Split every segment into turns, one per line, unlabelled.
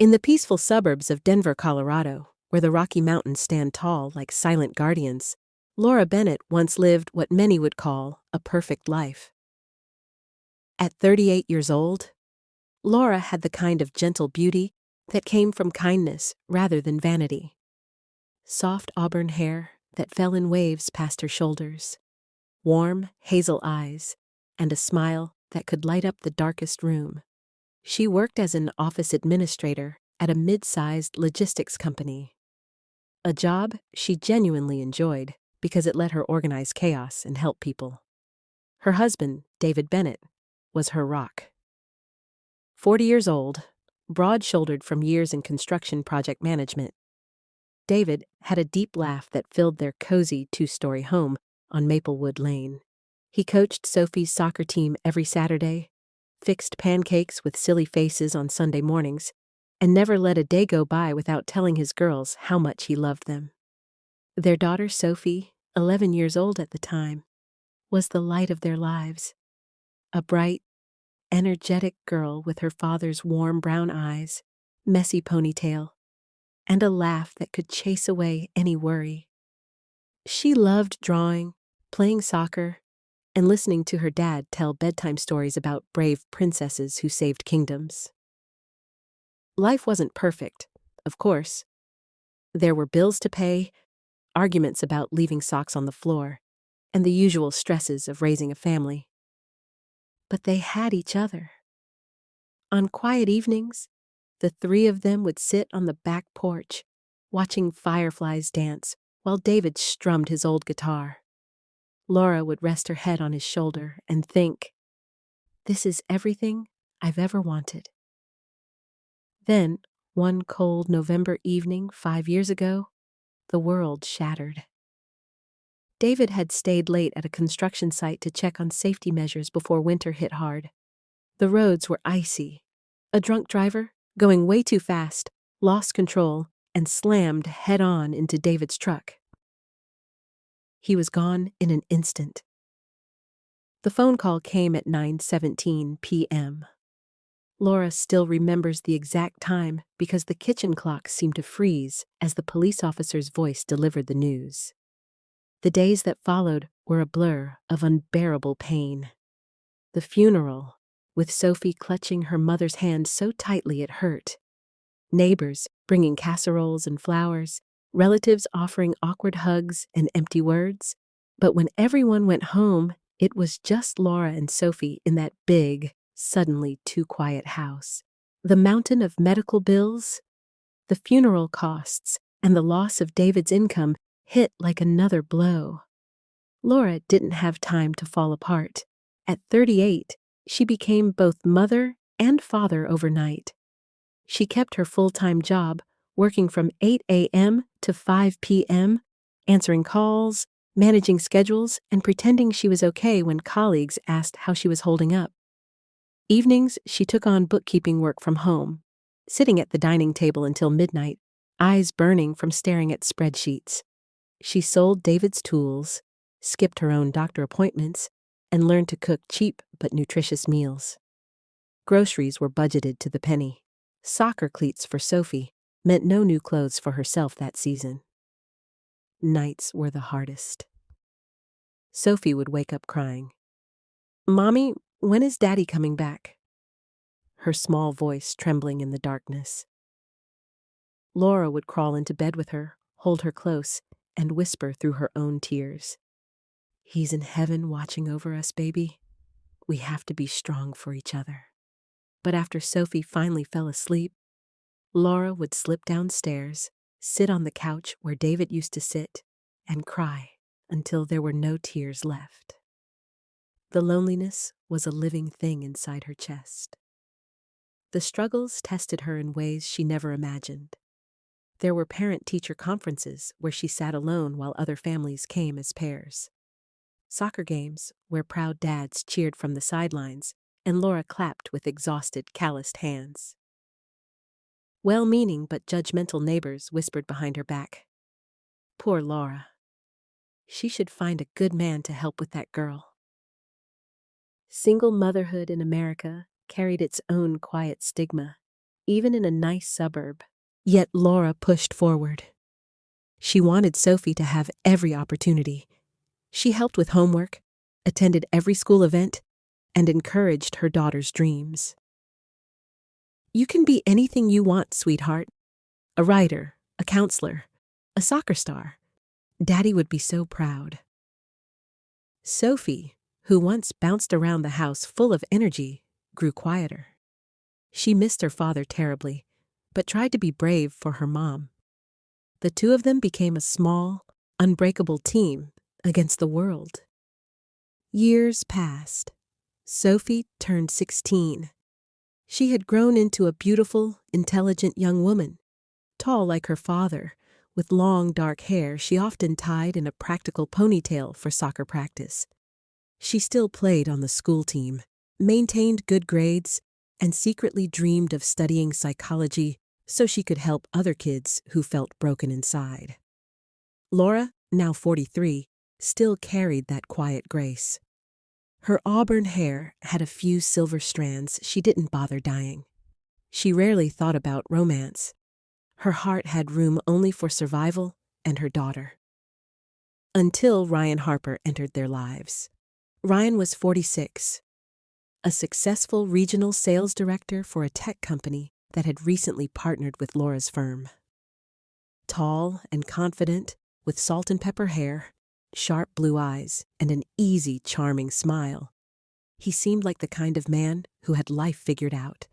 In the peaceful suburbs of Denver, Colorado, where the Rocky Mountains stand tall like silent guardians, Laura Bennett once lived what many would call a perfect life. At 38 years old, Laura had the kind of gentle beauty that came from kindness rather than vanity. Soft auburn hair that fell in waves past her shoulders, warm hazel eyes, and a smile that could light up the darkest room. She worked as an office administrator at a mid-sized logistics company, a job she genuinely enjoyed because it let her organize chaos and help people. Her husband, David Bennett, was her rock. 40 years old, broad-shouldered from years in construction project management, David had a deep laugh that filled their cozy two-story home on Maplewood Lane. He coached Sophie's soccer team every Saturday, fixed pancakes with silly faces on Sunday mornings, and never let a day go by without telling his girls how much he loved them. Their daughter Sophie, 11 years old at the time, was the light of their lives. A bright, energetic girl with her father's warm brown eyes, messy ponytail, and a laugh that could chase away any worry. She loved drawing, playing soccer, and listening to her dad tell bedtime stories about brave princesses who saved kingdoms. Life wasn't perfect, of course. There were bills to pay, arguments about leaving socks on the floor, and the usual stresses of raising a family. But they had each other. On quiet evenings, the three of them would sit on the back porch, watching fireflies dance while David strummed his old guitar. Laura would rest her head on his shoulder and think, "This is everything I've ever wanted." Then, one cold November evening 5 years ago, the world shattered. David had stayed late at a construction site to check on safety measures before winter hit hard. The roads were icy. A drunk driver, going way too fast, lost control and slammed head-on into David's truck. He was gone in an instant. The phone call came at 9:17 p.m. Laura still remembers the exact time because the kitchen clock seemed to freeze as the police officer's voice delivered the news. The days that followed were a blur of unbearable pain. The funeral, with Sophie clutching her mother's hand so tightly it hurt. Neighbors bringing casseroles and flowers, relatives offering awkward hugs and empty words. But when everyone went home, it was just Laura and Sophie in that big, suddenly too quiet house. The mountain of medical bills, the funeral costs, and the loss of David's income hit like another blow. Laura didn't have time to fall apart. At 38, she became both mother and father overnight. She kept her full-time job, working from 8 a.m. to 5 p.m., answering calls, managing schedules, and pretending she was okay when colleagues asked how she was holding up. Evenings, she took on bookkeeping work from home, sitting at the dining table until midnight, eyes burning from staring at spreadsheets. She sold David's tools, skipped her own doctor appointments, and learned to cook cheap but nutritious meals. Groceries were budgeted to the penny. Soccer cleats for Sophie meant no new clothes for herself that season. Nights were the hardest. Sophie would wake up crying. "Mommy, when is Daddy coming back?" Her small voice trembling in the darkness. Laura would crawl into bed with her, hold her close, and whisper through her own tears. "He's in heaven watching over us, baby. We have to be strong for each other." But after Sophie finally fell asleep, Laura would slip downstairs, sit on the couch where David used to sit, and cry until there were no tears left. The loneliness was a living thing inside her chest. The struggles tested her in ways she never imagined. There were parent-teacher conferences where she sat alone while other families came as pairs. Soccer games where proud dads cheered from the sidelines and Laura clapped with exhausted, calloused hands. Well-meaning but judgmental neighbors whispered behind her back, "Poor Laura. She should find a good man to help with that girl." Single motherhood in America carried its own quiet stigma. even in a nice suburb. Yet Laura pushed forward. She wanted Sophie to have every opportunity. She helped with homework, attended every school event, and encouraged her daughter's dreams. "You can be anything you want, sweetheart. A writer, a counselor, a soccer star. Daddy would be so proud." Sophie, who once bounced around the house full of energy, grew quieter. She missed her father terribly, but tried to be brave for her mom. The two of them became a small, unbreakable team against the world. Years passed. Sophie turned 16. She had grown into a beautiful, intelligent young woman, tall like her father, with long dark hair she often tied in a practical ponytail for soccer practice. She still played on the school team, maintained good grades, and secretly dreamed of studying psychology so she could help other kids who felt broken inside. Laura, now 43, still carried that quiet grace. Her auburn hair had a few silver strands she didn't bother dyeing. She rarely thought about romance. Her heart had room only for survival and her daughter. Until Ryan Harper entered their lives. Ryan was 46, a successful regional sales director for a tech company that had recently partnered with Laura's firm. Tall and confident, with salt and pepper hair, sharp blue eyes, and an easy, charming smile, he seemed like the kind of man who had life figured out.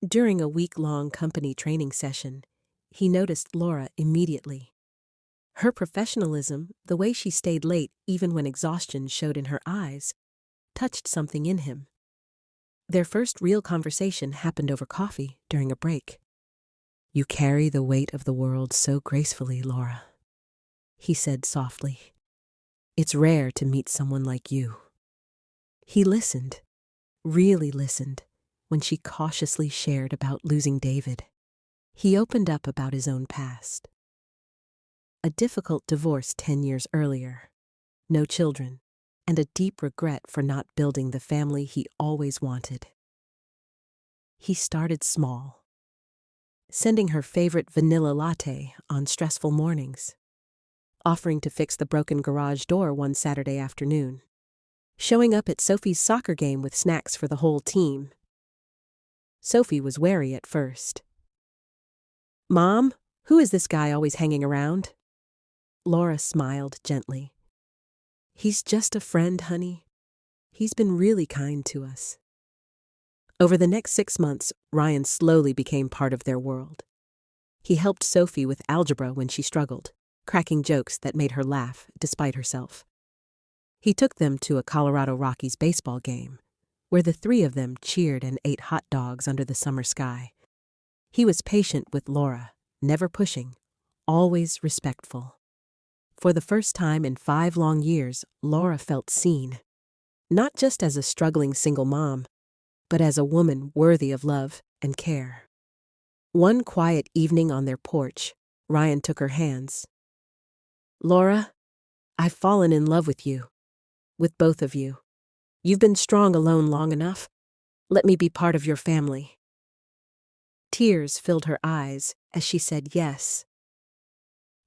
During a week-long company training session, he noticed Laura immediately. Her professionalism, the way she stayed late even when exhaustion showed in her eyes, touched something in him. Their first real conversation happened over coffee during a break. "You carry the weight of the world so gracefully, Laura," he said softly. "It's rare to meet someone like you." He listened, really listened, when she cautiously shared about losing David. He opened up about his own past. A difficult divorce 10 years earlier, no children, and a deep regret for not building the family he always wanted. He started small, sending her favorite vanilla latte on stressful mornings, offering to fix the broken garage door one Saturday afternoon, showing up at Sophie's soccer game with snacks for the whole team. Sophie was wary at first. "Mom, who is this guy always hanging around?" Laura smiled gently. "He's just a friend, honey. He's been really kind to us." Over the next 6 months, Ryan slowly became part of their world. He helped Sophie with algebra when she struggled, cracking jokes that made her laugh despite herself. He took them to a Colorado Rockies baseball game, where the three of them cheered and ate hot dogs under the summer sky. He was patient with Laura, never pushing, always respectful. For the first time in 5 long years, Laura felt seen, not just as a struggling single mom, but as a woman worthy of love and care. One quiet evening on their porch, Ryan took her hands. "Laura, I've fallen in love with you, with both of you. You've been strong alone long enough. Let me be part of your family." Tears filled her eyes as she said yes.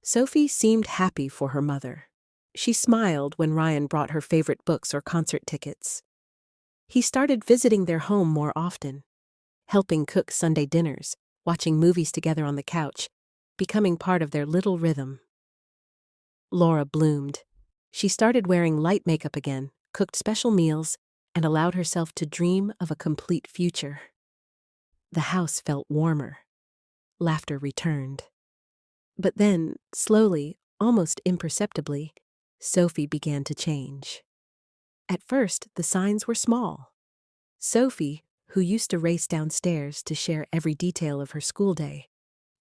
Sophie seemed happy for her mother. She smiled when Ryan brought her favorite books or concert tickets. He started visiting their home more often, helping cook Sunday dinners, watching movies together on the couch, becoming part of their little rhythm. Laura bloomed. She started wearing light makeup again, cooked special meals, and allowed herself to dream of a complete future. The house felt warmer. Laughter returned. But then, slowly, almost imperceptibly, Sophie began to change. At first, the signs were small. Sophie, who used to race downstairs to share every detail of her school day,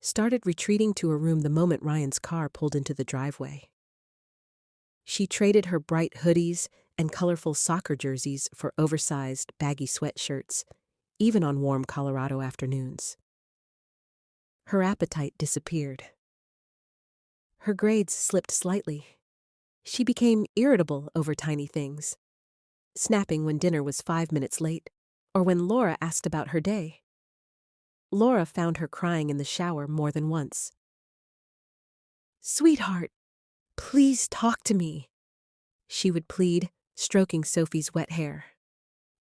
started retreating to her room the moment Ryan's car pulled into the driveway. She traded her bright hoodies and colorful soccer jerseys for oversized, baggy sweatshirts, even on warm Colorado afternoons. Her appetite disappeared. Her grades slipped slightly. She became irritable over tiny things, snapping when dinner was 5 minutes late or when Laura asked about her day. Laura found her crying in the shower more than once. "Sweetheart, please talk to me," she would plead, stroking Sophie's wet hair.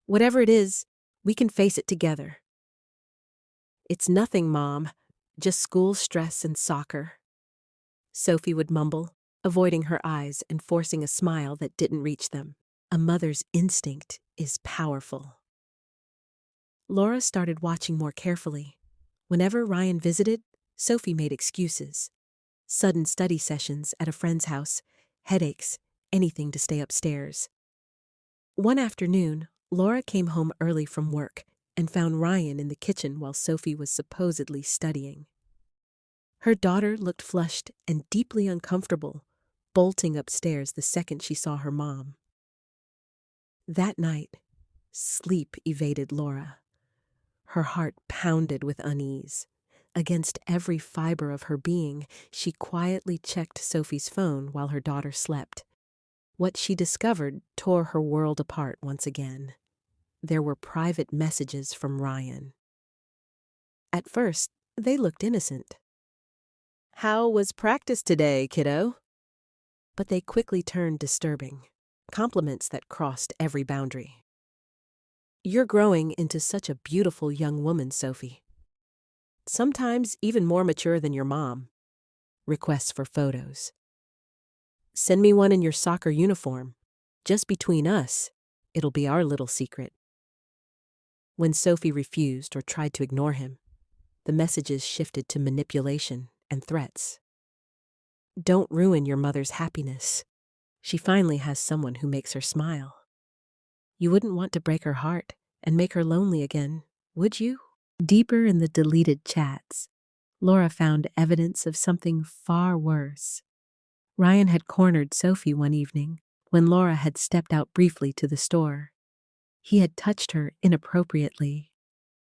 "Whatever it is, we can face it together." "It's nothing, Mom. Just school stress and soccer," Sophie would mumble, avoiding her eyes and forcing a smile that didn't reach them. A mother's instinct is powerful. Laura started watching more carefully. Whenever Ryan visited, Sophie made excuses. Sudden study sessions at a friend's house, headaches, anything to stay upstairs. One afternoon, Laura came home early from work and found Ryan in the kitchen while Sophie was supposedly studying. Her daughter looked flushed and deeply uncomfortable, bolting upstairs the second she saw her mom. That night, sleep evaded Laura. Her heart pounded with unease. Against every fiber of her being, she quietly checked Sophie's phone while her daughter slept. What she discovered tore her world apart once again. There were private messages from Ryan. At first, they looked innocent. "How was practice today, kiddo?" But they quickly turned disturbing, compliments that crossed every boundary. "You're growing into such a beautiful young woman, Sophie. Sometimes even more mature than your mom." Requests for photos. "Send me one in your soccer uniform. Just between us, it'll be our little secret." When Sophie refused or tried to ignore him, the messages shifted to manipulation and threats. "Don't ruin your mother's happiness. She finally has someone who makes her smile. You wouldn't want to break her heart and make her lonely again, would you?" Deeper in the deleted chats, Laura found evidence of something far worse. Ryan had cornered Sophie one evening when Laura had stepped out briefly to the store. He had touched her inappropriately.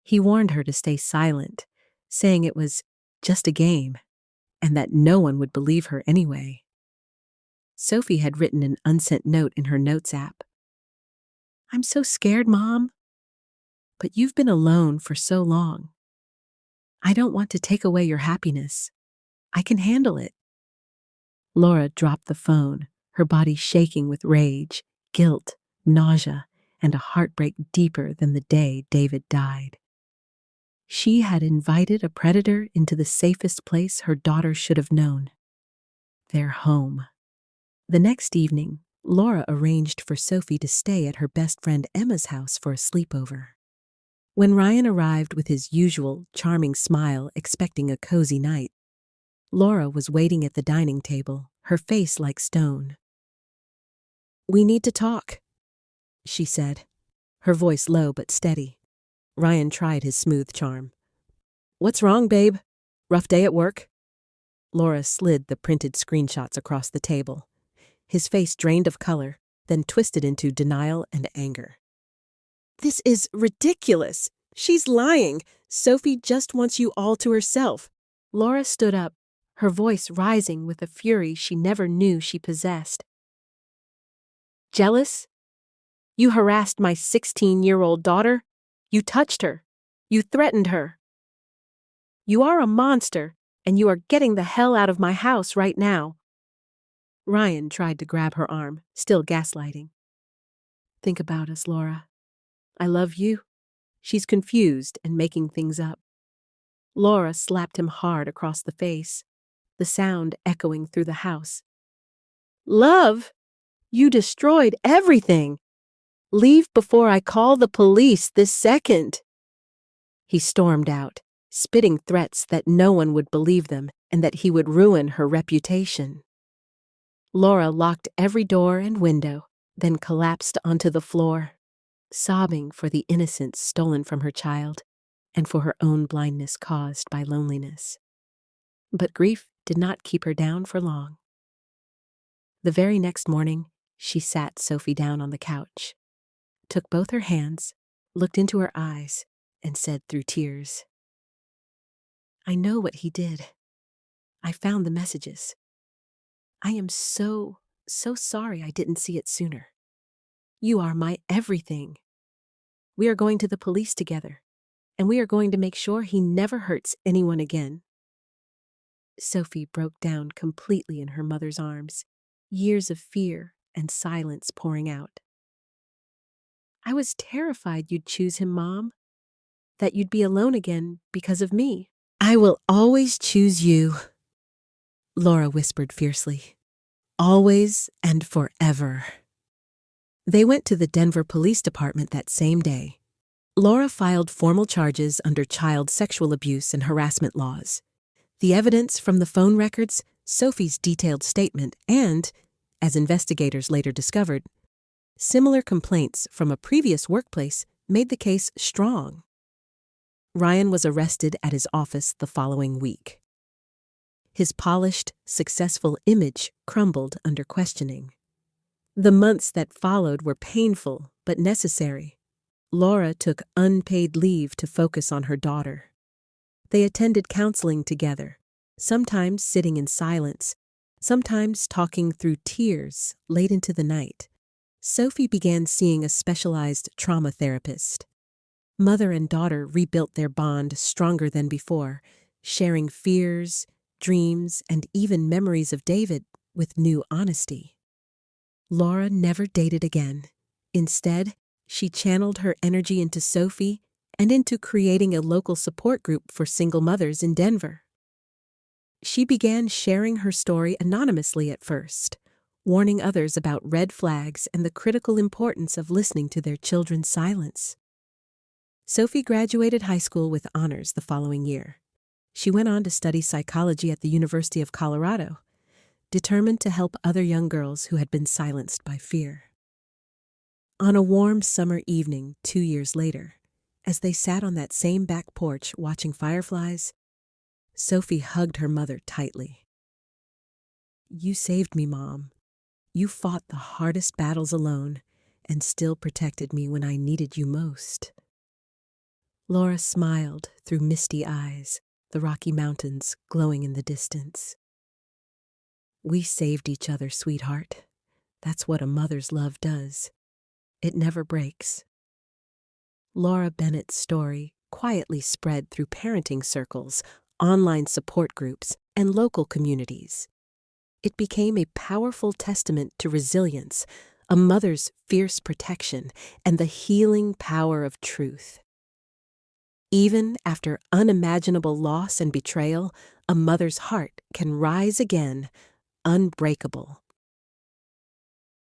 He warned her to stay silent, saying it was just a game and that no one would believe her anyway. Sophie had written an unsent note in her notes app. "I'm so scared, Mom. But you've been alone for so long. I don't want to take away your happiness. I can handle it." Laura dropped the phone, her body shaking with rage, guilt, nausea, and a heartbreak deeper than the day David died. She had invited a predator into the safest place her daughter should have known. Their home. The next evening, Laura arranged for Sophie to stay at her best friend Emma's house for a sleepover. When Ryan arrived with his usual charming smile expecting a cozy night, Laura was waiting at the dining table, her face like stone. "We need to talk," she said, her voice low but steady. Ryan tried his smooth charm. "What's wrong, babe? Rough day at work?" Laura slid the printed screenshots across the table. His face drained of color, then twisted into denial and anger. "This is ridiculous. She's lying. Sophie just wants you all to herself." Laura stood up, her voice rising with a fury she never knew she possessed. "Jealous? You harassed my 16-year-old daughter. You touched her. You threatened her. You are a monster, and you are getting the hell out of my house right now." Ryan tried to grab her arm, still gaslighting. "Think about us, Laura. I love you." She's confused and making things up. Laura slapped him hard across the face, the sound echoing through the house. "Love? You destroyed everything. Leave before I call the police this second." He stormed out, spitting threats that no one would believe them and that he would ruin her reputation. Laura locked every door and window, then collapsed onto the floor, sobbing for the innocence stolen from her child and for her own blindness caused by loneliness. But grief did not keep her down for long. The very next morning, she sat Sophie down on the couch, took both her hands, looked into her eyes, and said through tears, "I know what he did. I found the messages. I am so sorry I didn't see it sooner. You are my everything. We are going to the police together, and we are going to make sure he never hurts anyone again." Sophie broke down completely in her mother's arms, years of fear and silence pouring out. "I was terrified you'd choose him, Mom, that you'd be alone again because of me." "I will always choose you," Laura whispered fiercely. "Always and forever." They went to the Denver Police Department that same day. Laura filed formal charges under child sexual abuse and harassment laws. The evidence from the phone records, Sophie's detailed statement, and, as investigators later discovered, similar complaints from a previous workplace made the case strong. Ryan was arrested at his office the following week. His polished, successful image crumbled under questioning. The months that followed were painful but necessary. Laura took unpaid leave to focus on her daughter. They attended counseling together, sometimes sitting in silence, sometimes talking through tears late into the night. Sophie began seeing a specialized trauma therapist. Mother and daughter rebuilt their bond stronger than before, sharing fears, dreams, and even memories of David with new honesty. Laura never dated again. Instead, she channeled her energy into Sophie and into creating a local support group for single mothers in Denver. She began sharing her story anonymously at first, warning others about red flags and the critical importance of listening to their children's silence. Sophie graduated high school with honors the following year. She went on to study psychology at the University of Colorado, determined to help other young girls who had been silenced by fear. On a warm summer evening 2 years later, as they sat on that same back porch watching fireflies, Sophie hugged her mother tightly. "You saved me, Mom. You fought the hardest battles alone and still protected me when I needed you most." Laura smiled through misty eyes, the Rocky Mountains glowing in the distance. "We saved each other, sweetheart. That's what a mother's love does. It never breaks." Laura Bennett's story quietly spread through parenting circles, online support groups, and local communities. It became a powerful testament to resilience, a mother's fierce protection, and the healing power of truth. Even after unimaginable loss and betrayal, a mother's heart can rise again, unbreakable.